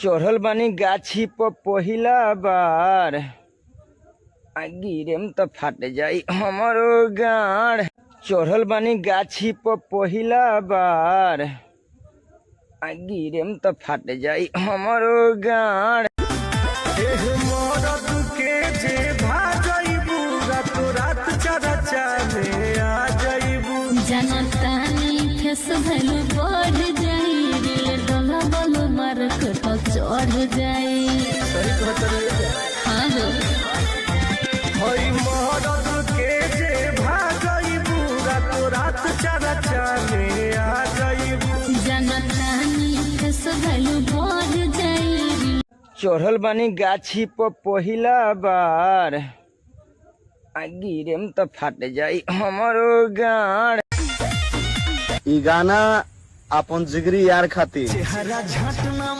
चढ़ल बानी गाछी पर पहिला बार गिरेम तो फाट जाई हमारो गाड़। चढ़ल बानी गाछी पर पहिला बार गिरेम तो फाट जाई हमारो गाड़। भैलू बढ़ जाई रे डोला बोलो मार कटो चढ़ जाई। हाँ हो होई मरद के जे भागईबू रातो रात चरचा में आ जाईबू। जनतानी फेस भैलू बढ़ जाई। चढ़ल बानी गाछी पर पहिला बार गिरेम तो फाट जाई हमारो गाड़। ई गाना अपन जिगरी यार खातिर चेहरा झटना